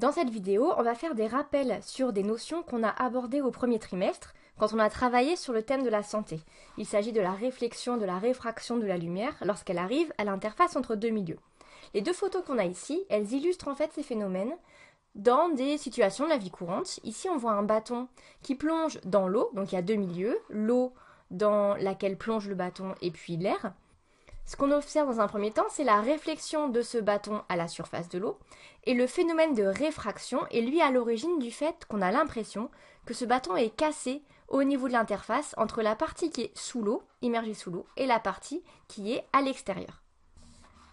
Dans cette vidéo, on va faire des rappels sur des notions qu'on a abordées au premier trimestre quand on a travaillé sur le thème de la santé. Il s'agit de la réflexion, de la réfraction de la lumière lorsqu'elle arrive à l'interface entre deux milieux. Les deux photos qu'on a ici, elles illustrent en fait ces phénomènes dans des situations de la vie courante. Ici, on voit un bâton qui plonge dans l'eau, donc il y a deux milieux, l'eau dans laquelle plonge le bâton et puis l'air. Ce qu'on observe dans un premier temps, c'est la réflexion de ce bâton à la surface de l'eau, et le phénomène de réfraction est lui à l'origine du fait qu'on a l'impression que ce bâton est cassé au niveau de l'interface entre la partie qui est sous l'eau, immergée sous l'eau, et la partie qui est à l'extérieur.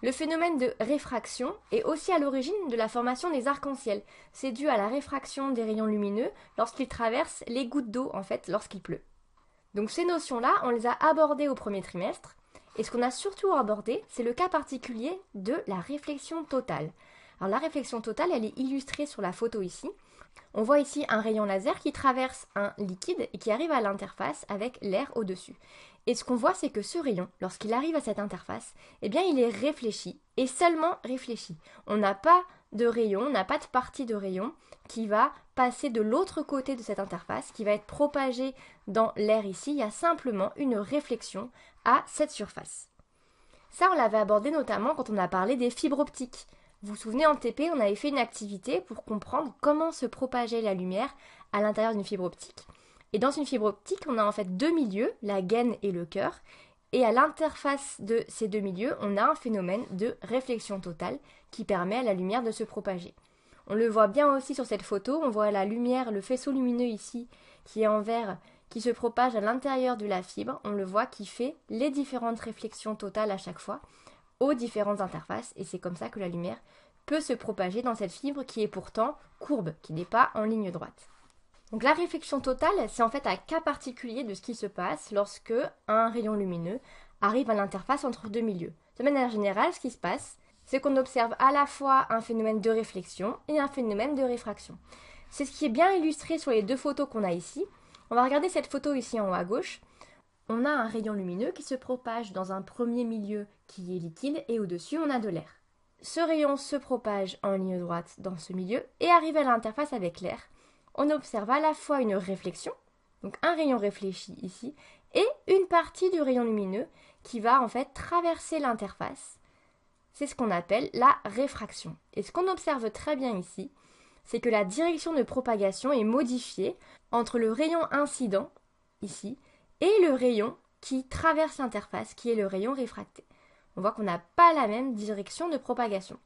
Le phénomène de réfraction est aussi à l'origine de la formation des arcs-en-ciel. C'est dû à la réfraction des rayons lumineux lorsqu'ils traversent les gouttes d'eau, en fait, lorsqu'il pleut. Donc ces notions-là, on les a abordées au premier trimestre. Et ce qu'on a surtout abordé, c'est le cas particulier de la réflexion totale. Alors la réflexion totale, elle est illustrée sur la photo ici. On voit ici un rayon laser qui traverse un liquide et qui arrive à l'interface avec l'air au-dessus. Et ce qu'on voit, c'est que ce rayon, lorsqu'il arrive à cette interface, eh bien il est réfléchi, et seulement réfléchi. On n'a pas de rayon, on n'a pas de partie de rayon qui va passer de l'autre côté de cette interface, qui va être propagée dans l'air ici. Il y a simplement une réflexion à cette surface. Ça, on l'avait abordé notamment quand on a parlé des fibres optiques. Vous vous souvenez, en TP, on avait fait une activité pour comprendre comment se propageait la lumière à l'intérieur d'une fibre optique. Et dans une fibre optique, on a en fait deux milieux, la gaine et le cœur. Et à l'interface de ces deux milieux, on a un phénomène de réflexion totale qui permet à la lumière de se propager. On le voit bien aussi sur cette photo, on voit la lumière, le faisceau lumineux ici, qui est en vert, qui se propage à l'intérieur de la fibre. On le voit qui fait les différentes réflexions totales à chaque fois aux différentes interfaces. Et c'est comme ça que la lumière peut se propager dans cette fibre qui est pourtant courbe, qui n'est pas en ligne droite. Donc la réflexion totale, c'est en fait un cas particulier de ce qui se passe lorsque un rayon lumineux arrive à l'interface entre deux milieux. De manière générale, ce qui se passe, c'est qu'on observe à la fois un phénomène de réflexion et un phénomène de réfraction. C'est ce qui est bien illustré sur les deux photos qu'on a ici. On va regarder cette photo ici en haut à gauche. On a un rayon lumineux qui se propage dans un premier milieu qui est liquide et au-dessus on a de l'air. Ce rayon se propage en ligne droite dans ce milieu et arrive à l'interface avec l'air. On observe à la fois une réflexion, donc un rayon réfléchi ici, et une partie du rayon lumineux qui va en fait traverser l'interface. C'est ce qu'on appelle la réfraction. Et ce qu'on observe très bien ici, c'est que la direction de propagation est modifiée entre le rayon incident, ici, et le rayon qui traverse l'interface, qui est le rayon réfracté. On voit qu'on n'a pas la même direction de propagation.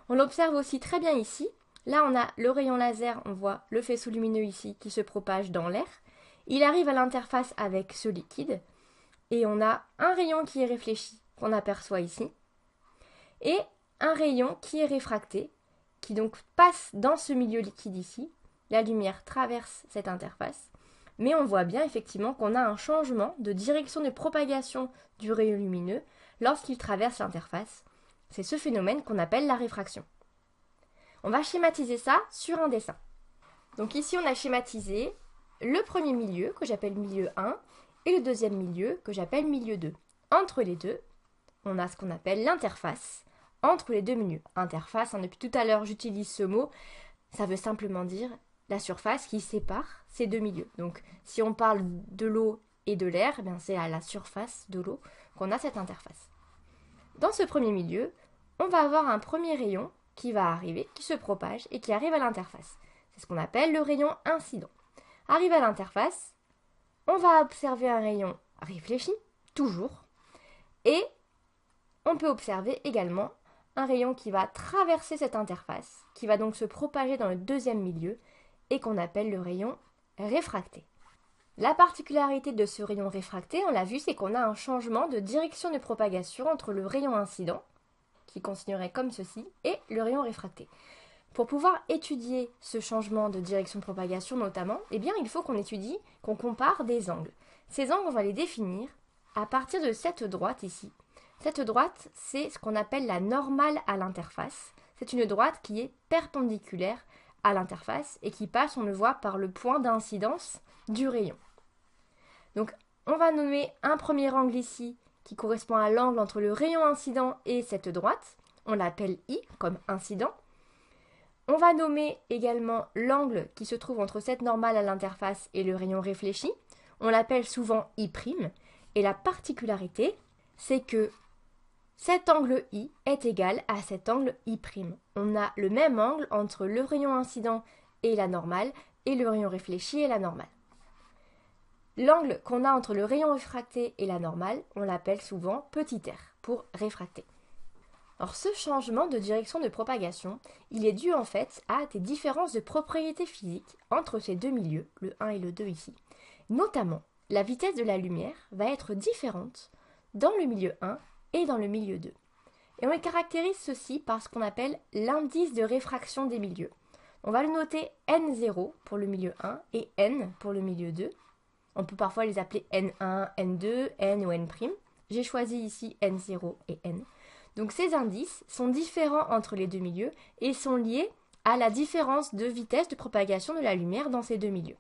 On l'observe aussi très bien ici. Là, on a le rayon laser, on voit le faisceau lumineux ici qui se propage dans l'air. Il arrive à l'interface avec ce liquide. Et on a un rayon qui est réfléchi, qu'on aperçoit ici. Et un rayon qui est réfracté, qui donc passe dans ce milieu liquide ici. La lumière traverse cette interface. Mais on voit bien effectivement qu'on a un changement de direction de propagation du rayon lumineux lorsqu'il traverse l'interface. C'est ce phénomène qu'on appelle la réfraction. On va schématiser ça sur un dessin. Donc ici, on a schématisé le premier milieu, que j'appelle milieu 1, et le deuxième milieu, que j'appelle milieu 2. Entre les deux, on a ce qu'on appelle l'interface entre les deux milieux. Interface, depuis tout à l'heure, j'utilise ce mot. Ça veut simplement dire la surface qui sépare ces deux milieux. Donc, si on parle de l'eau et de l'air, c'est à la surface de l'eau qu'on a cette interface. Dans ce premier milieu, on va avoir un premier rayon qui va arriver, qui se propage et qui arrive à l'interface. C'est ce qu'on appelle le rayon incident. Arrivé à l'interface, on va observer un rayon réfléchi, toujours, et on peut observer également un rayon qui va traverser cette interface, qui va donc se propager dans le deuxième milieu, et qu'on appelle le rayon réfracté. La particularité de ce rayon réfracté, on l'a vu, c'est qu'on a un changement de direction de propagation entre le rayon incident, qui continuerait comme ceci, et le rayon réfracté. Pour pouvoir étudier ce changement de direction de propagation notamment, il faut qu'on compare des angles. Ces angles, on va les définir à partir de cette droite ici. Cette droite, c'est ce qu'on appelle la normale à l'interface. C'est une droite qui est perpendiculaire à l'interface et qui passe, on le voit, par le point d'incidence du rayon. Donc, on va nommer un premier angle ici qui correspond à l'angle entre le rayon incident et cette droite. On l'appelle I comme incident. On va va nommer également l'angle qui se trouve entre cette normale à l'interface et le rayon réfléchi. On l'appelle souvent I', et la particularité, c'est que cet angle I est égal à cet angle I'. On a le même angle entre le rayon incident et la normale, et le rayon réfléchi et la normale. L'angle qu'on a entre le rayon réfracté et la normale, on l'appelle souvent petit r, pour réfracté. Alors ce changement de direction de propagation, il est dû en fait à des différences de propriétés physiques entre ces deux milieux, le 1 et le 2 ici. Notamment, la vitesse de la lumière va être différente dans le milieu 1 et dans le milieu 2. Et on caractérise ceci par ce qu'on appelle l'indice de réfraction des milieux. On va le noter N0 pour le milieu 1 et N pour le milieu 2. On peut parfois les appeler N1, N2, N ou N'. J'ai choisi ici N0 et N. Donc ces indices sont différents entre les deux milieux et sont liés à la différence de vitesse de propagation de la lumière dans ces deux milieux.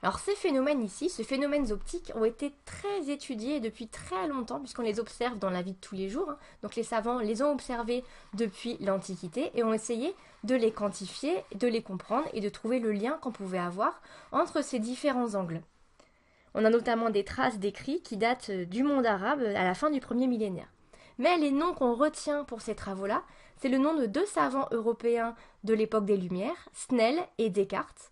Alors ces phénomènes ici, ces phénomènes optiques ont été très étudiés depuis très longtemps puisqu'on les observe dans la vie de tous les jours. Donc les savants les ont observés depuis l'Antiquité et ont essayé de les quantifier, de les comprendre et de trouver le lien qu'on pouvait avoir entre ces différents angles. On a notamment des traces d'écrits qui datent du monde arabe à la fin du premier millénaire. Mais les noms qu'on retient pour ces travaux-là, c'est le nom de deux savants européens de l'époque des Lumières, Snell et Descartes,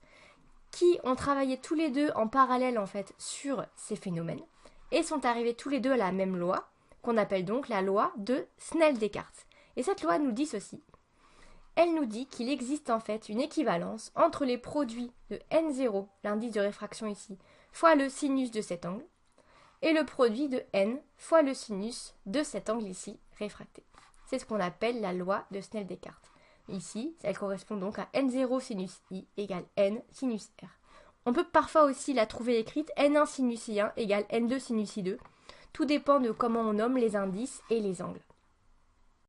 qui ont travaillé tous les deux en parallèle en fait sur ces phénomènes et sont arrivés tous les deux à la même loi, qu'on appelle donc la loi de Snell-Descartes. Et cette loi nous dit ceci. Elle nous dit qu'il existe en fait une équivalence entre les produits de N0, l'indice de réfraction ici, fois le sinus de cet angle, et le produit de n fois le sinus de cet angle ici réfracté. C'est ce qu'on appelle la loi de Snell-Descartes. Ici, elle correspond donc à n0 sinus i égale n sinus r. On peut parfois aussi la trouver écrite n1 sinus i1 égale n2 sinus i2. Tout dépend de comment on nomme les indices et les angles.